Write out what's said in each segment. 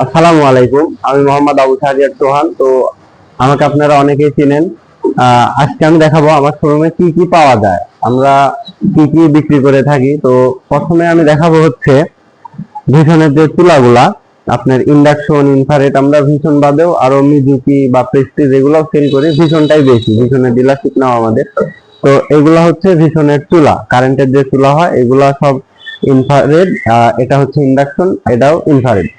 আসসালামু আলাইকুম, আমি মোহাম্মদ আবু সাজিয়ার সোহান। তো আমাকে আপনারা অনেকেই চিনেন। আজকে আমি দেখাবো আমার শোরুমে কি কি পাওয়া যায়, আমরা কি কি বিক্রি করে থাকি। তো প্রথমে আমি দেখাবো হচ্ছে ভিশনের যে চুলাগুলা, আপনার ইন্ডাকশন, ইনফ্রারেড, আমরা ভিশন বাদেও আরো মিজুকি বা প্রেস্টিজ এগুলাও সেল করি। ভিশনটাই বেশি, ভিশনের ডিলারশিপ নাও আমাদের। তো এগুলা হচ্ছে ভিশনের চুলা, কারেন্টের যে চুলা হয় এগুলা সব ইনফ্রারেড। এটা হচ্ছে ইন্ডাকশন, এটাও ইনফ্রারেড।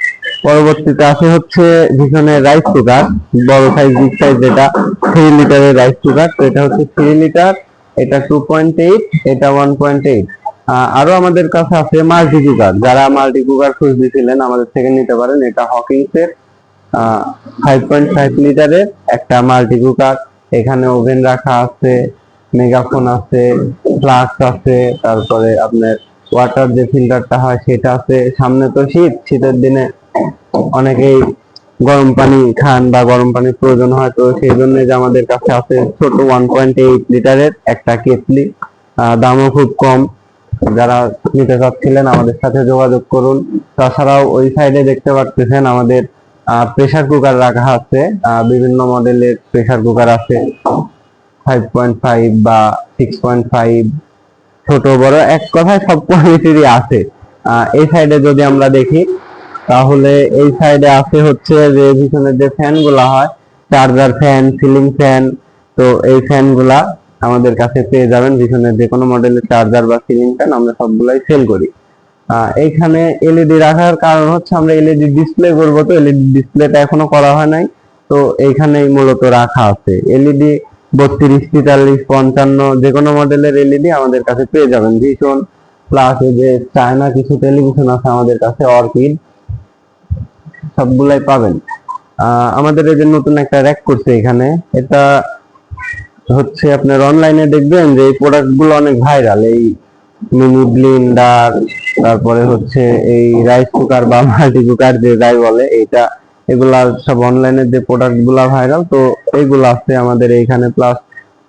পরবর্তীতে আছে হচ্ছে ভিশনের রাইস কুকার, বড় সাইজ, বিগ সাইজ, যেটা 3 লিটারের রাইস কুকার। তো এটা হচ্ছে 3 লিটার, এটা 2.8, এটা 1.8। আরো আমাদের কাছে আছে মাল্টি কুকার, যারা মাল্টি কুকার খুঁজতেছিলেন আমাদের থেকে নিতে পারেন। এটা হকিংস এর 5.5 লিটারের একটা মাল্টি কুকার। এখানে ওভেন রাখা আছে, মেগাফোন আছে, ফ্লাস্ক আছে, তারপরে আপনার ওয়াটার যে ফিল্টারটা হয় সেটা আছে। সামনে তো শীত, শীতের দিনে অনেকেই গরম পানি খান বা গরম পানির প্রয়োজন হয়, তো সেই জন্য যে আমাদের কাছে আছে ছোট 1.8 লিটারের একটা কেটলি। দামও খুব কম, যারা নিতে চাচ্ছিলেন আমাদের সাথে যোগাযোগ করুন। তাছাড়াও ওই সাইডে দেখতে পাচ্ছেন আমাদের প্রেসার কুকার রাখা আছে, বিভিন্ন মডেলের প্রেসার কুকার আছে, 5.5 বা 6.5, ছোট বড় এক কথায় সব কোয়ালিটিরই আছে। এই সাইডে যদি আমরা দেখি, তাহলে এই সাইডে আছে হচ্ছে যে পিছনের যে ফ্যান গুলা হয়, চার্জার ফ্যান, সিলিং ফ্যান। তো এই ফ্যান গুলা আমাদের কাছে পেয়ে যাবেন। পিছনের যে কোনো মডেলের চার্জার বা সিলিং ফ্যান আমরা সবগুলাই সেল করি। এইখানে এলইডি রাখার কারণ হচ্ছে আমরা এলইডি ডিসপ্লে করবো, তো এলইডি ডিসপ্লেটা এখনো করা হয় নাই। তো এইখানেই মূলত রাখা আছে এলইডি। 32, 43, 55 যে কোনো মডেলের এলইডি আমাদের কাছে পেয়ে যাবেন। ভীষণ প্লাস এই যে চায়না কিছু টেলিভিশন আছে আমাদের কাছে, অর্কিড, সবগুলাই পাবেন। আমাদের এই যে নতুন একটা র‍্যাক করছে এখানে, এটা হচ্ছে আপনার অনলাইনে দেখবেন যে এই প্রোডাক্ট গুলো অনেক ভাইরাল। এই মিনি ব্লেন্ডার, তারপরে হচ্ছে এই রাইস কুকার বা মাল্টি কুকার যে যাই বলে, এটা এগুলা সব অনলাইনের যে প্রোডাক্ট গুলা ভাইরাল। তো এইগুলো আছে আমাদের এইখানে। প্লাস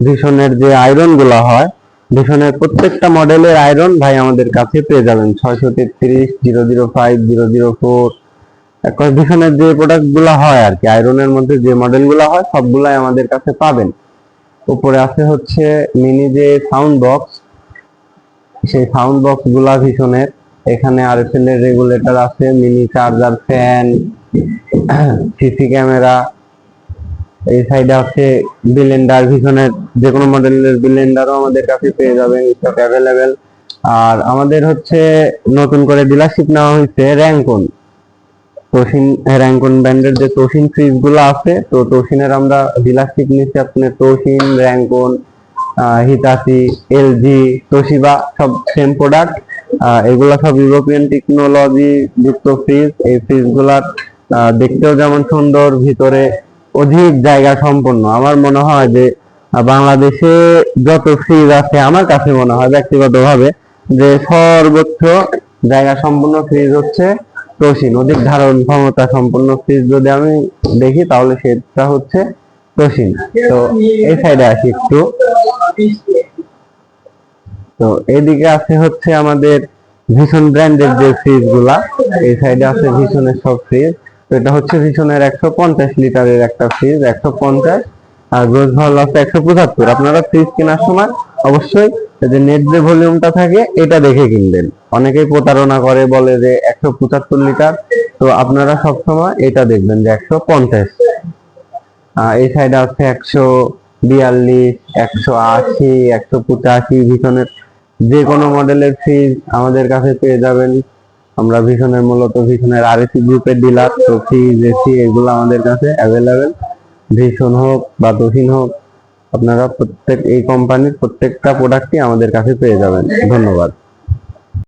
ভিশনের যে আয়রন গুলা হয়, ভিশনের প্রত্যেকটা মডেলের আয়রন ভাই আমাদের কাছে পেয়ে যাবেন। 633, 005, 004, ভিশনের যে প্রোডাক্ট গুলা হয় আর কি, আয়রনের মধ্যে যে মডেল গুলা হয় সবগুলাই আমাদের কাছে পাবেন। উপরে আছে হচ্ছে মিনি যে সাউন্ড বক্স, সেই সাউন্ড বক্স গুলা ভিশনের। এখানে আরএসএল এর রেগুলেটর আছে, mini charger, fan, CC camera. এই সাইডে আছে ব্লেন্ডার, ভিশনের যে কোনো মডেলের ব্লেন্ডারও আমাদের কাছে পেয়ে যাবেন, স্টক অ্যাভেলেবেল। আর আমাদের হচ্ছে নতুন করে ডিলারশিপ নেওয়া হয়েছে র‍্যাঙ্কন, তোশিন, র‍্যাঙ্কন ব্র্যান্ডের যে তোশিন ফ্রিজ গুলো আছে। তো তোশিনের আমরা ডিলারশিপ নিচ্ছি, আপনার তোশিন, র‍্যাঙ্কন, হিতাচি, এলজি, তোশিবা, সব সেম প্রোডাক্ট। এগুলা সব ইউরোপিয়ান টেকনোলজি যুক্ত ফ্রিজ। এই ফ্রিজ গুলার দেখতেও যেমন সুন্দর, ভিতরে অধিক জায়গা সম্পন্ন। আমার মনে হয় যে বাংলাদেশে যত ফ্রিজ আছে, আমার কাছে মনে হয় ব্যক্তিগতভাবে যে সর্বোচ্চ জায়গা সম্পন্ন ফ্রিজ হচ্ছে তোশিন। অধিক ধারণ ক্ষমতা সম্পন্ন ফ্রিজ যদি আমি দেখি তাহলে সেটা হচ্ছে তোশিন। তো এই সাইডে আসি একটু, তো এইদিকে আছে হচ্ছে আমাদের ভিশন ব্র্যান্ডের যে ফ্রিজ গুলা। এই সাইডে আছে ভিশনের সব ফ্রিজ। তো এটা হচ্ছে ভিশনের 150 লিটারের একটা ফ্রিজ, 150। আর গ্রোথ ভ্যালু আছে 175। আপনারা ফ্রিজ কেনার সময় অবশ্যই যে নেট যে ভলিউমটা থাকে এটা দেখে কিনবেন। অনেকেই প্রতারণা করে, বলে যে 175 লিটার, তো আপনারা সবসময় এটা দেখবেন যে 150। এই সাইডে আছে 142, 180, 185। ভিশনের যে কোনো মডেলের ফ্রিজ আমাদের কাছে পেয়ে যাবেন। আমরা ভিশনের মূলত ভিশনের আরএসি গ্রুপের ডিলার। তো ফ্রিজ, এসি এগুলো আমাদের কাছে অ্যাভেলেবেল। ভিশন হোক বা তোশিন হোক, আপনারা প্রত্যেক এই কোম্পানির প্রত্যেকটা প্রোডাক্টই আমাদের কাছে পেয়ে যাবেন। ধন্যবাদ।